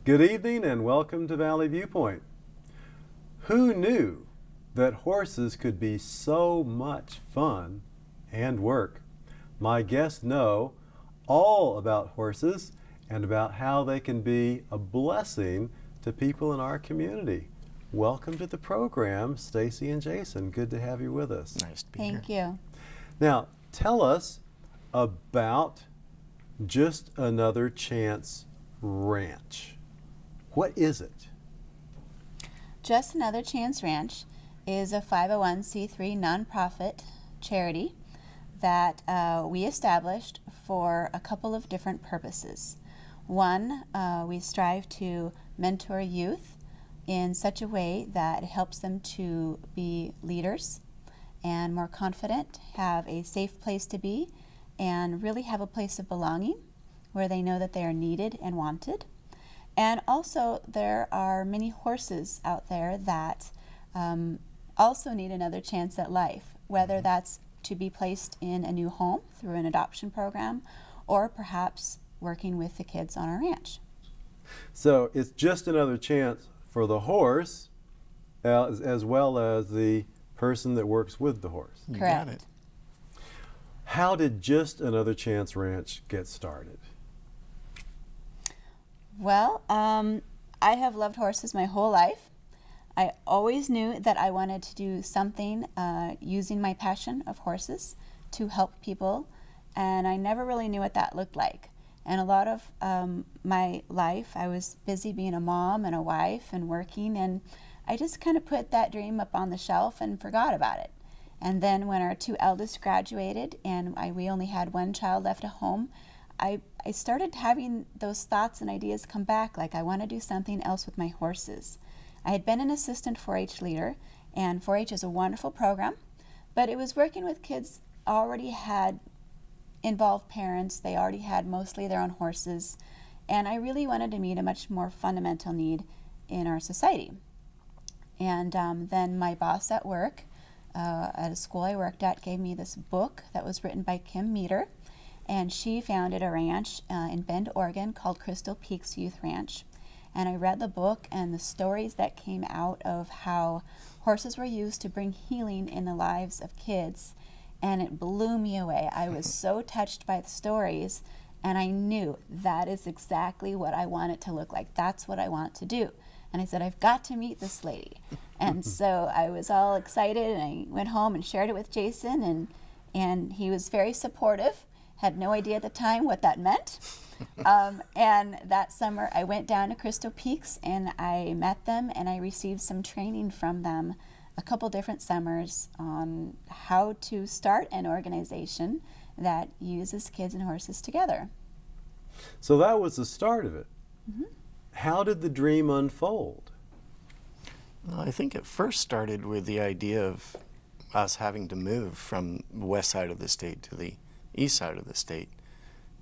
Good evening and welcome to Valley Viewpoint. Who knew that horses could be so much fun and work? My guests know all about horses and about how they can be a blessing to people in our community. Welcome to the program, Stacy and Jason. Good to have you with us. Nice to be here. Thank you. Now, tell us about Just Another Chance Ranch. What is it? Just Another Chance Ranch is a 501c3 nonprofit charity that we established for a couple of different purposes. One, we strive to mentor youth in such a way that it helps them to be leaders and more confident, have a safe place to be, and really have a place of belonging where they know that they are needed and wanted. And also, there are many horses out there that also need another chance at life, whether that's to be placed in a new home through an adoption program or perhaps working with the kids on our ranch. So it's just another chance for the horse as well as the person that works with the horse. You Correct. got it. How did Just Another Chance Ranch get started? Well, I have loved horses my whole life. I always knew that I wanted to do something using my passion of horses to help people, and I never really knew what that looked like. And a lot of my life, I was busy being a mom and a wife and working, and I just kind of put that dream up on the shelf and forgot about it. And then when our two eldest graduated and we only had one child left at home, I started having those thoughts and ideas come back, like I want to do something else with my horses. I had been an assistant 4-H leader, and 4-H is a wonderful program, but it was working with kids already had involved parents. They already had mostly their own horses, and I really wanted to meet a much more fundamental need in our society. And then my boss at work, at a school I worked at, gave me this book that was written by Kim Meter, and she founded a ranch in Bend, Oregon called Crystal Peaks Youth Ranch. And I read the book and the stories that came out of how horses were used to bring healing in the lives of kids, and it blew me away. I was so touched by the stories, and I knew that is exactly what I want it to look like. That's what I want to do. And I said, I've got to meet this lady. And so I was all excited, and I went home and shared it with Jason, and he was very supportive. Had no idea at the time what that meant. And that summer I went down to Crystal Peaks and I met them, and I received some training from them a couple different summers on how to start an organization that uses kids and horses together. So that was the start of it. Mm-hmm. How did the dream unfold? Well, I think it first started with the idea of us having to move from the west side of the state to the east side of the state.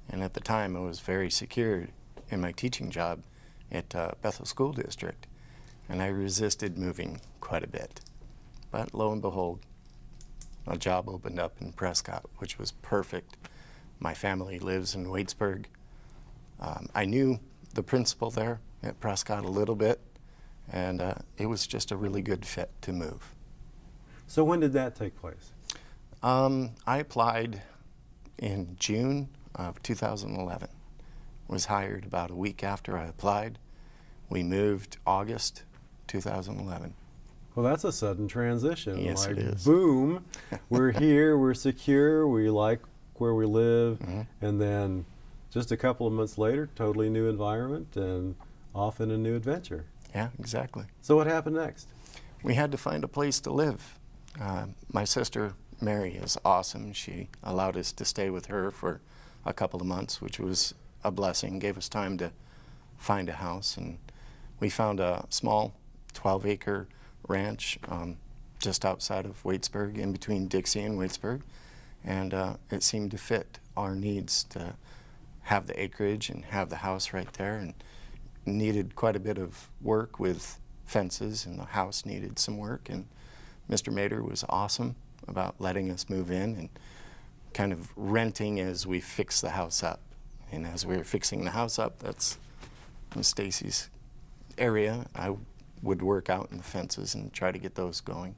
And at the time, I was very secure in my teaching job at Bethel School District, and I resisted moving quite a bit. But lo and behold, a job opened up in Prescott, which was perfect. My family lives in Waitsburg. I knew the principal there at Prescott a little bit, and it was just a really good fit to move. So when did that take place? I applied in June of 2011. Was hired about a week after I applied. We moved August 2011. Well, that's a sudden transition. Yes, like, it is. Boom, we're here, we're secure, we like where we live, Mhm. and then just a couple of months later, totally new environment and off in a new adventure. Yeah, exactly. So what happened next? We had to find a place to live. My sister Mary is awesome. She allowed us to stay with her for a couple of months, which was a blessing. Gave us time to find a house, and we found a small 12-acre ranch just outside of Waitsburg, in between Dixie and Waitsburg, and it seemed to fit our needs to have the acreage and have the house right there, and needed quite a bit of work with fences, and the house needed some work, and Mr. Mater was awesome about letting us move in and kind of renting as we fix the house up. And as we were fixing the house up, that's in Stacy's area, I would work out in the fences and try to get those going.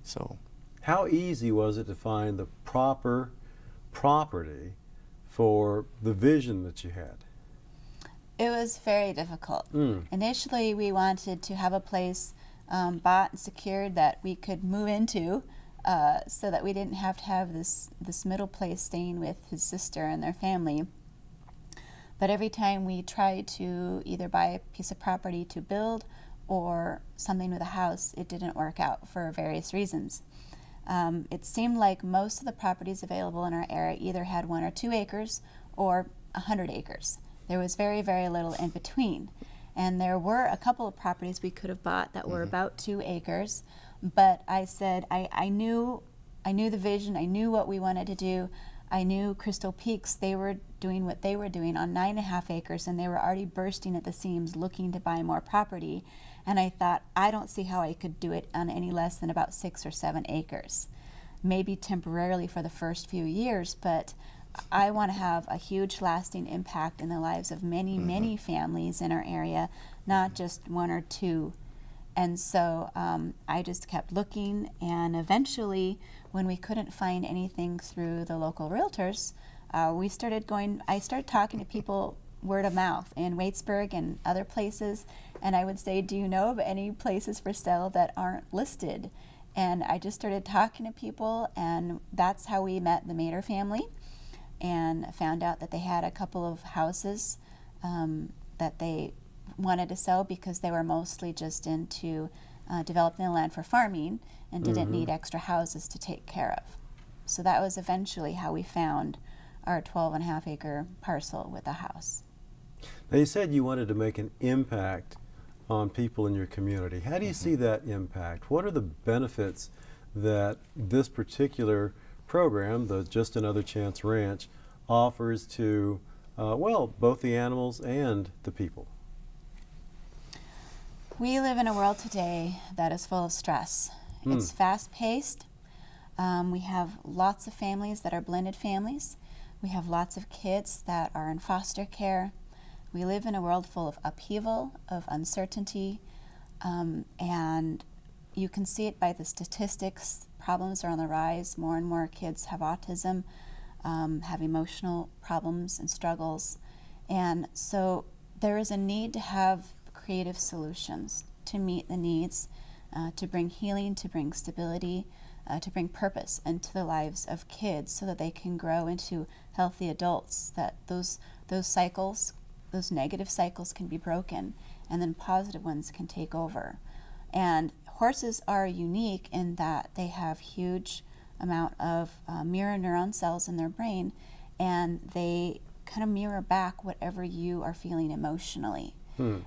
So, how easy was it to find the proper property for the vision that you had? It was very difficult. Initially, we wanted to have a place bought and secured that we could move into, so that we didn't have to have this middle place staying with his sister and their family. But every time we tried to either buy a piece of property to build or something with a house, it didn't work out for various reasons. It seemed like most of the properties available in our area either had 1 or 2 acres or 100 acres. There was very, very little in between. And there were a couple of properties we could have bought that were about 2 acres. But I said, I knew the vision, I knew what we wanted to do. I knew Crystal Peaks, they were doing what they were doing on 9.5 acres, and they were already bursting at the seams looking to buy more property. And I thought, I don't see how I could do it on any less than about 6 or 7 acres. Maybe temporarily for the first few years, but I want to have a huge lasting impact in the lives of many, many families in our area, not just 1 or 2. And so I just kept looking, and eventually, when we couldn't find anything through the local realtors, I started talking to people word of mouth in Waitsburg and other places, and I would say, do you know of any places for sale that aren't listed? And I just started talking to people, and that's how we met the Mater family, and found out that they had a couple of houses that they wanted to sell because they were mostly just into developing the land for farming and didn't need extra houses to take care of. So that was eventually how we found our 12.5 acre parcel with a house. Now, you said you wanted to make an impact on people in your community. How do you see that impact? What are the benefits that this particular program, the Just Another Chance Ranch, offers to, both the animals and the people? We live in a world today that is full of stress. It's fast-paced. We have lots of families that are blended families. We have lots of kids that are in foster care. We live in a world full of upheaval, of uncertainty, and you can see it by the statistics. Problems are on the rise. More and more kids have autism, have emotional problems and struggles. And so there is a need to have creative solutions to meet the needs, to bring healing, to bring stability, to bring purpose into the lives of kids so that they can grow into healthy adults, that those cycles, those negative cycles can be broken, and then positive ones can take over. And horses are unique in that they have huge amount of mirror neuron cells in their brain, and they kind of mirror back whatever you are feeling emotionally.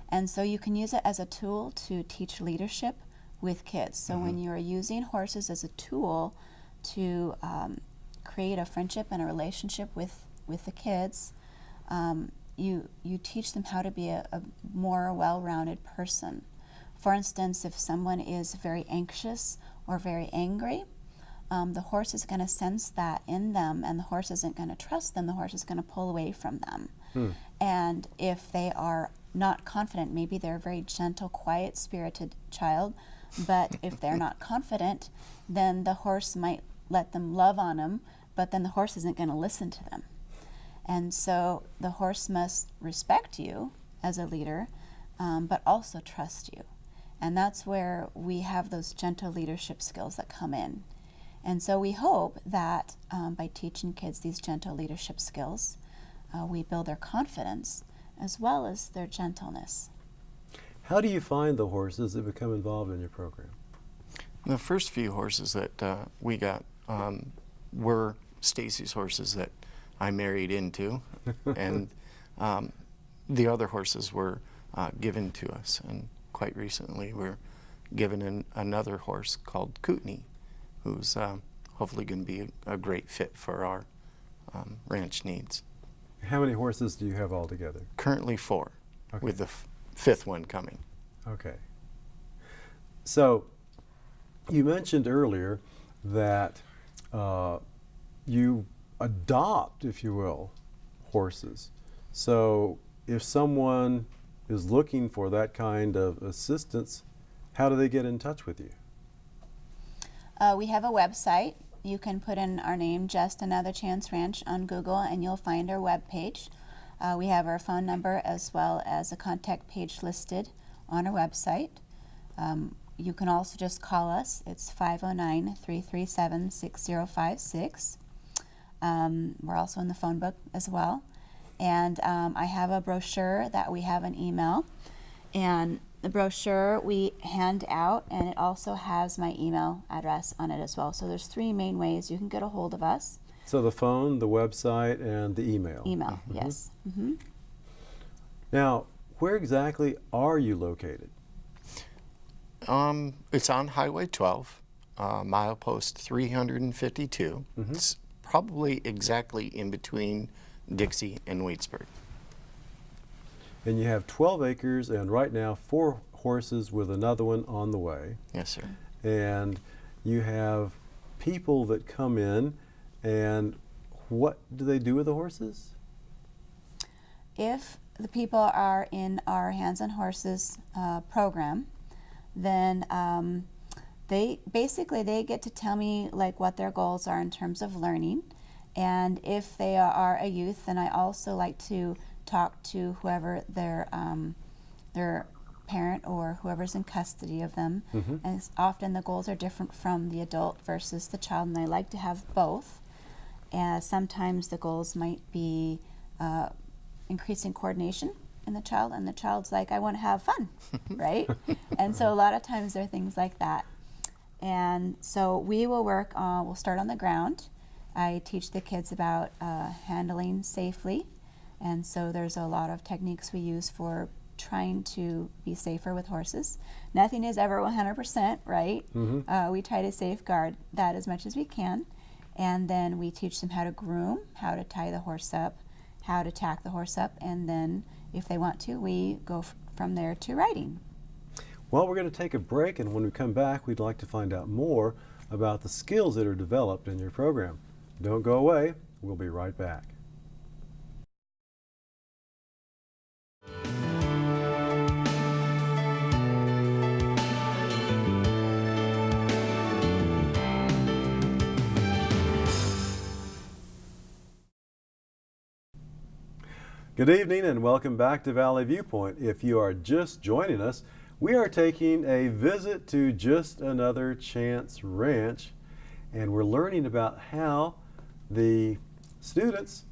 And so you can use it as a tool to teach leadership with kids. So when you're using horses as a tool to create a friendship and a relationship with the kids, you teach them how to be a more well-rounded person. For instance, if someone is very anxious or very angry, the horse is going to sense that in them, and the horse isn't going to trust them. The horse is going to pull away from them. And if they are not confident, maybe they're a very gentle, quiet-spirited child, but if they're not confident, then the horse might let them love on them, but then the horse isn't going to listen to them. And so the horse must respect you as a leader, but also trust you. And that's where we have those gentle leadership skills that come in. And so we hope that by teaching kids these gentle leadership skills, we build their confidence as well as their gentleness. How do you find the horses that become involved in your program? The first few horses that we got were Stacy's horses that I married into, and the other horses were given to us. And quite recently, we're given another horse called Kootenai, who's hopefully going to be a great fit for our ranch needs. How many horses do you have altogether? Currently 4, Okay. with the fifth one coming. Okay. So you mentioned earlier that you adopt, if you will, horses. So if someone is looking for that kind of assistance, how do they get in touch with you? We have a website. You can put in our name, Just Another Chance Ranch, on Google, and you'll find our webpage. We have our phone number as well as a contact page listed on our website. You can also just call us. It's 509-337-6056. We're also in the phone book as well. And I have a brochure that we have an email. And the brochure we hand out, and it also has my email address on it as well. So there's 3 main ways you can get a hold of us. So the phone, the website, and the email. Email, yes. Mm-hmm. Now, where exactly are you located? It's on Highway 12, milepost 352. It's probably exactly in between Dixie and Waitsburg. And you have 12 acres and right now 4 horses with another one on the way. Yes, sir. And you have people that come in, and what do they do with the horses? If the people are in our Hands on Horses program, then they get to tell me like what their goals are in terms of learning. And if they are a youth, then I also like to talk to whoever their parent or whoever's in custody of them. And often the goals are different from the adult versus the child, and I like to have both. Sometimes the goals might be increasing coordination in the child, and the child's like, I want to have fun, right? And so a lot of times there are things like that. And so we will we'll start on the ground. I teach the kids about handling safely. And so there's a lot of techniques we use for trying to be safer with horses. Nothing is ever 100%, right? We try to safeguard that as much as we can. And then we teach them how to groom, how to tie the horse up, how to tack the horse up, and then if they want to, we go from there to riding. Well, we're going to take a break, and when we come back, we'd like to find out more about the skills that are developed in your program. Don't go away. We'll be right back. Good evening and welcome back to Valley Viewpoint. If you are just joining us, we are taking a visit to Just Another Chance Ranch, and we're learning about how the students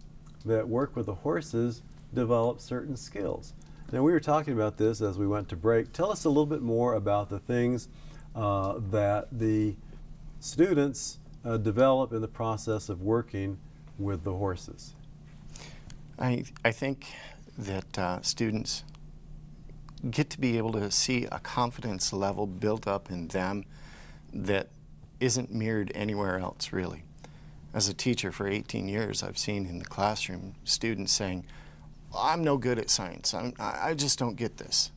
that work with the horses develop certain skills. Now, we were talking about this as we went to break. Tell us a little bit more about the things that the students develop in the process of working with the horses. I think that students get to be able to see a confidence level built up in them that isn't mirrored anywhere else, really. As a teacher for 18 years, I've seen in the classroom students saying, I'm no good at science, I just don't get this.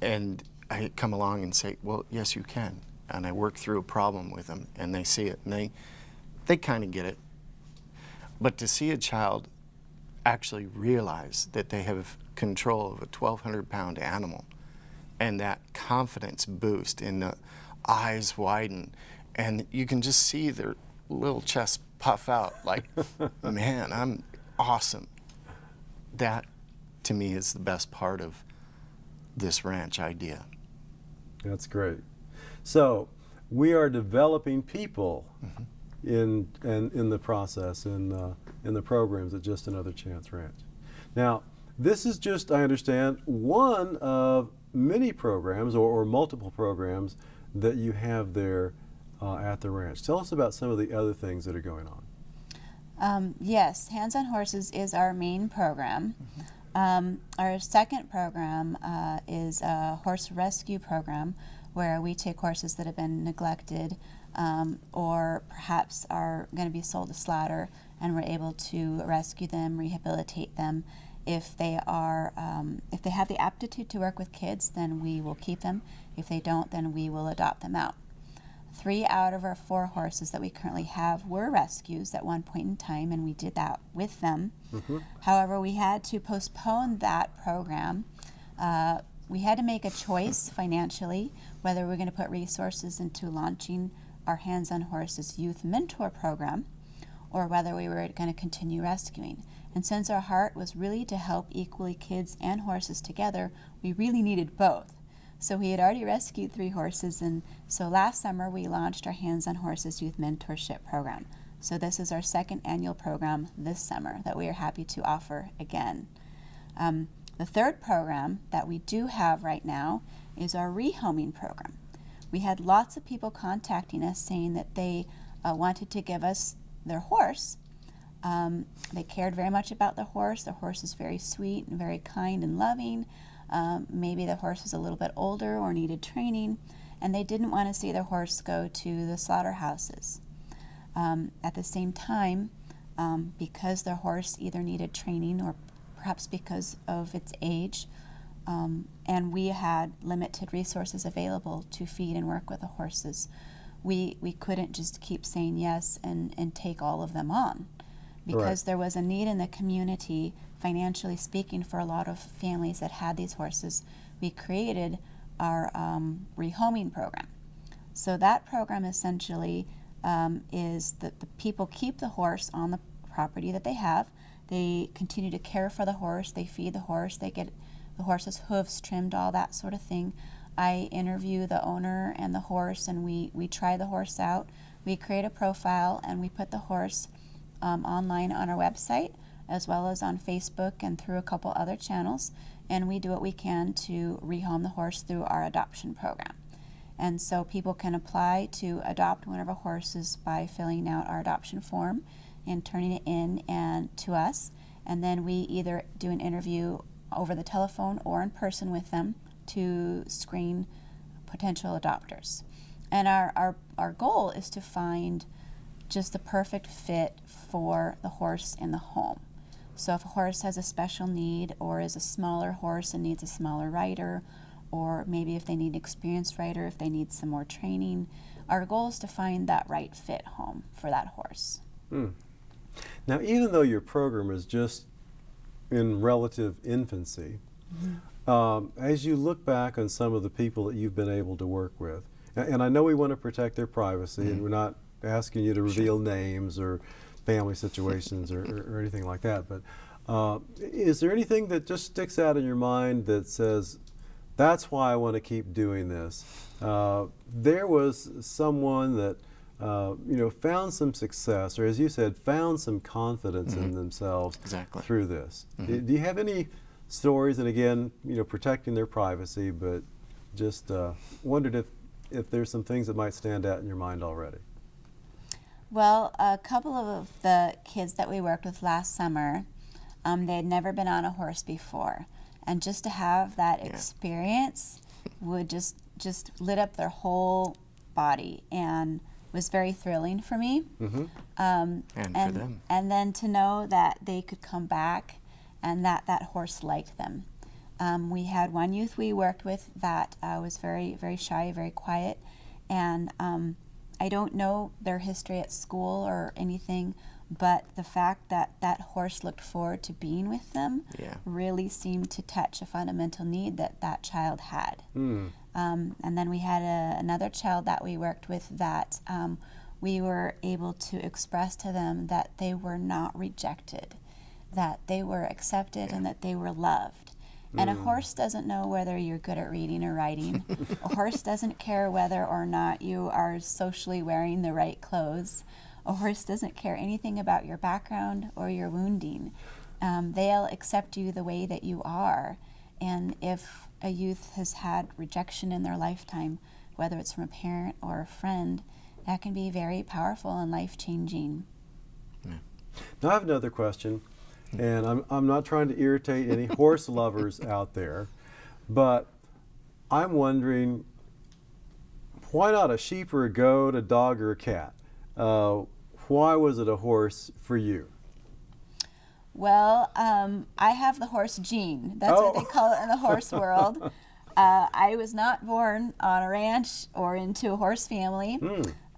And I come along and say, well, yes, you can. And I work through a problem with them, and they see it, and they kind of get it. But to see a child actually realize that they have control of a 1,200-pound animal, and that confidence boost in the eyes widen, and you can just see their little chest puff out like, man, I'm awesome. That, to me, is the best part of this ranch idea. That's great. So we are developing people in the process, in the programs at Just Another Chance Ranch. Now, this is just, I understand, one of many programs or multiple programs that you have there at the ranch. Tell us about some of the other things that are going on. Yes, Hands on Horses is our main program. Our second program is a horse rescue program where we take horses that have been neglected or perhaps are going to be sold to slaughter, and we're able to rescue them, rehabilitate them. If they have the aptitude to work with kids, then we will keep them. If they don't, then we will adopt them out. 3 out of our 4 horses that we currently have were rescues at one point in time, and we did that with them. However, we had to postpone that program we had to make a choice financially whether we were going to put resources into launching our Hands on Horses Youth Mentor Program or whether we were going to continue rescuing. And since our heart was really to help equally kids and horses together, we really needed both. So we had already rescued 3 horses, and so last summer we launched our Hands on Horses Youth Mentorship Program. So this is our 2nd annual program this summer that we are happy to offer again. The 3rd program that we do have right now is our Rehoming Program. We had lots of people contacting us saying that they wanted to give us their horse. They cared very much about the horse. The horse is very sweet and very kind and loving. Maybe the horse was a little bit older or needed training, and they didn't want to see their horse go to the slaughterhouses. At the same time, because their horse either needed training or perhaps because of its age, and we had limited resources available to feed and work with the horses, we couldn't just keep saying yes and take all of them on. Because there was a need in the community, financially speaking, for a lot of families that had these horses, we created our Rehoming Program. So that program essentially is that the people keep the horse on the property that they have. They continue to care for the horse, they feed the horse, they get the horse's hooves trimmed, all that sort of thing. I interview the owner and the horse, and we try the horse out. We create a profile, and we put the horse online on our website, as well as on Facebook and through a couple other channels, and we do what we can to rehome the horse through our adoption program. And so people can apply to adopt one of our horses by filling out our adoption form and turning it in and to us, and then we either do an interview over the telephone or in person with them to screen potential adopters. And our goal is to find just the perfect fit for the horse in the home. So if a horse has a special need or is a smaller horse and needs a smaller rider, or maybe if they need an experienced rider, if they need some more training, our goal is to find that right fit home for that horse. Now, even though your program is just in relative infancy, as you look back on some of the people that you've been able to work with, and I know we want to protect their privacy, and we're not asking you to reveal names or family situations or anything like that, but is there anything that just sticks out in your mind that says, that's why I want to keep doing this? There was someone that found some success, or as you said, found some confidence in themselves through this. Do you have any stories? And again, protecting their privacy, but just wondered if there's some things that might stand out in your mind already. Well, a couple of the kids that we worked with last summer, they had never been on a horse before, and just to have that experience would just lit up their whole body and was very thrilling for me. And for them. And then to know that they could come back and that horse liked them. We had one youth we worked with that was very, very shy, very quiet, and I don't know their history at school or anything, but the fact that that horse looked forward to being with them really seemed to touch a fundamental need that child had. And then we had another child that we worked with that we were able to express to them that they were not rejected, that they were accepted and that they were loved. And a horse doesn't know whether you're good at reading or writing. A horse doesn't care whether or not you are socially wearing the right clothes. A horse doesn't care anything about your background or your wounding. They'll accept you the way that you are. And if a youth has had rejection in their lifetime, whether it's from a parent or a friend, that can be very powerful and life-changing. Now I have another question. And I'm not trying to irritate any horse lovers out there, but I'm wondering, why not a sheep or a goat, a dog or a cat? Why was it a horse for you? Well, I have the horse gene. That's what they call it in the horse world. I was not born on a ranch or into a horse family.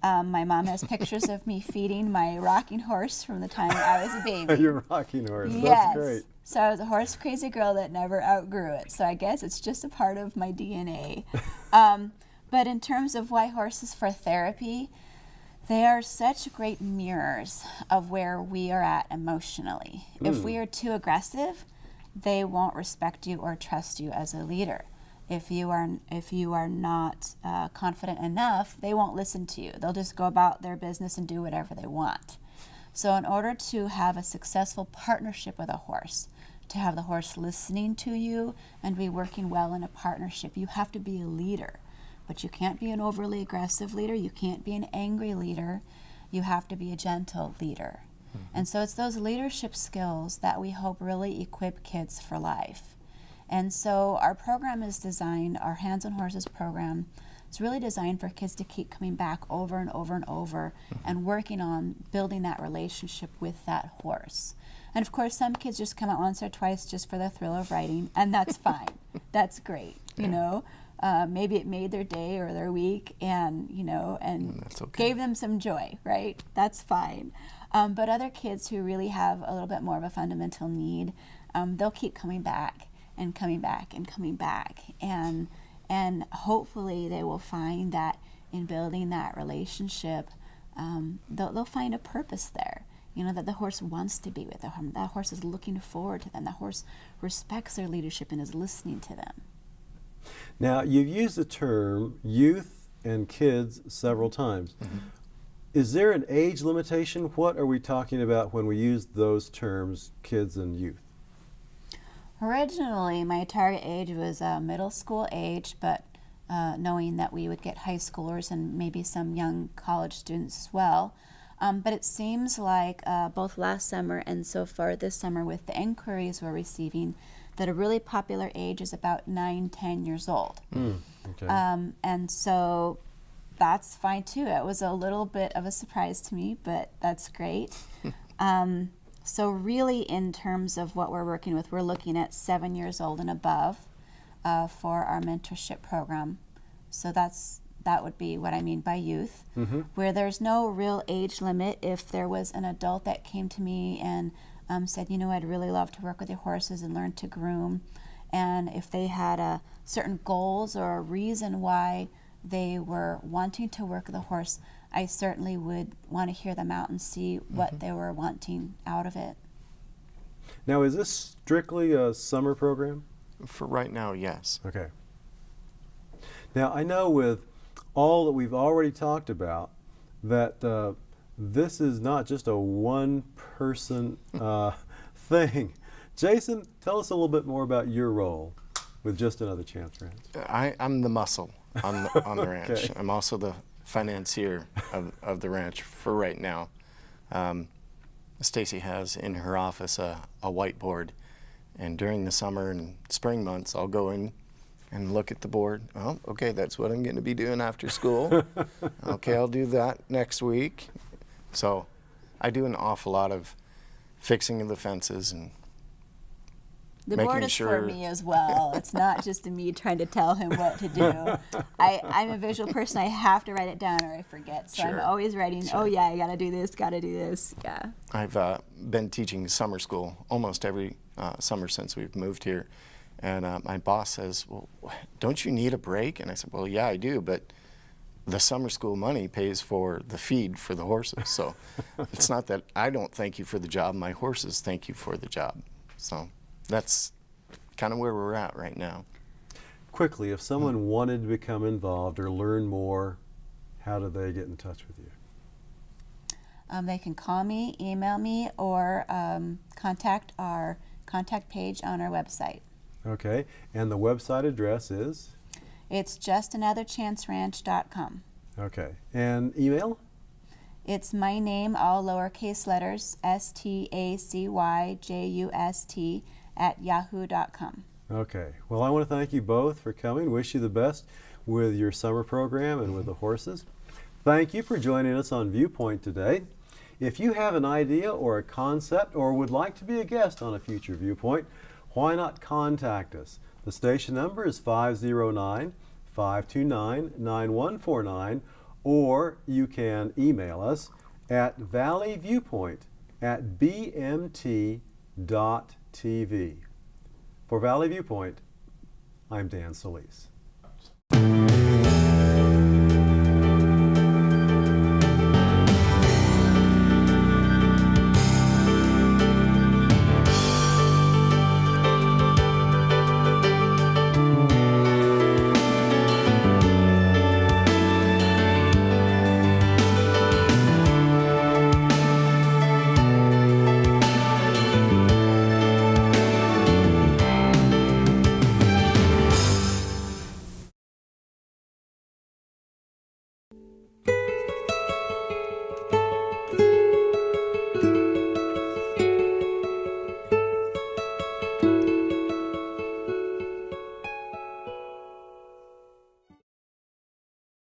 My mom has pictures of me feeding my rocking horse from the time I was a baby. Your rocking horse. Yes. That's great. So I was a horse crazy girl that never outgrew it. So I guess it's just a part of my DNA. But in terms of why horses for therapy, they are such great mirrors of where we are at emotionally. If we are too aggressive, they won't respect you or trust you as a leader. If you are not confident enough, they won't listen to you. They'll just go about their business and do whatever they want. So in order to have a successful partnership with a horse, to have the horse listening to you and be working well in a partnership, you have to be a leader. But you can't be an overly aggressive leader. You can't be an angry leader. You have to be a gentle leader. And so it's those leadership skills that we hope really equip kids for life. And so our program is designed, our Hands on Horses program, is really designed for kids to keep coming back over and over and over and working on building that relationship with that horse. And of course, some kids just come out once or twice just for the thrill of riding, and that's fine. That's great, you know. Maybe it made their day or their week, and That's okay. gave them some joy, right? That's fine. But other kids who really have a little bit more of a fundamental need, they'll keep coming back and coming back and coming back, and hopefully they will find that in building that relationship, they'll find a purpose there. You know, that the horse wants to be with them. That horse is looking forward to them. That horse respects their leadership and is listening to them. Now, you've used the term youth and kids several times. Is there an age limitation? What are we talking about when we use those terms, kids and youth? Originally, my target age was middle school age, but knowing that we would get high schoolers and maybe some young college students as well. But it seems like both last summer and so far this summer with the inquiries we're receiving, that a really popular age is about 9-10 years old. Okay. And so that's fine too. It was a little bit of a surprise to me, but that's great. So really in terms of what we're working with, we're looking at 7 years old and above for our mentorship program. So that would be what I mean by youth, where there's no real age limit. If there was an adult that came to me and said, I'd really love to work with your horses and learn to groom, and if they had certain goals or a reason why they were wanting to work with a horse, I certainly would want to hear them out and see what they were wanting out of it. Now, is this strictly a summer program? For right now, yes. Okay. Now, I know with all that we've already talked about that this is not just a one-person thing. Jason, tell us a little bit more about your role with Just Another Chance Ranch. I'm the muscle on the ranch. Okay. I'm also the financier of the ranch for right now. Stacy has in her office a whiteboard, and during the summer and spring months I'll go in and look at the board. Oh, okay, that's what I'm going to be doing after school. Okay, I'll do that next week. So I do an awful lot of fixing of the fences and The making board is sure for me as well. It's not just me trying to tell him what to do. I'm a visual person. I have to write it down or I forget. So Sure. I'm always writing, Sure. oh yeah, I gotta do this, gotta do this. Yeah. I've been teaching summer school almost every summer since we've moved here. And my boss says, well, don't you need a break? And I said, well, yeah, I do, but the summer school money pays for the feed for the horses. So it's not that I don't thank you for the job, my horses thank you for the job. So that's kind of where we're at right now. Quickly, if someone wanted to become involved or learn more, how do they get in touch with you? They can call me, email me, or contact our contact page on our website. Okay, and the website address is? It's justanotherchanceranch.com. Okay, and email? It's my name, all lowercase letters, STACYJUST @yahoo.com. Okay, well, I want to thank you both for coming. Wish you the best with your summer program and with the horses. Thank you for joining us on Viewpoint today. If you have an idea or a concept or would like to be a guest on a future Viewpoint, why not contact us? The station number is 509-529-9149, or you can email us at valleyviewpoint@bmt.tv. For Valley Viewpoint, I'm Dan Solis.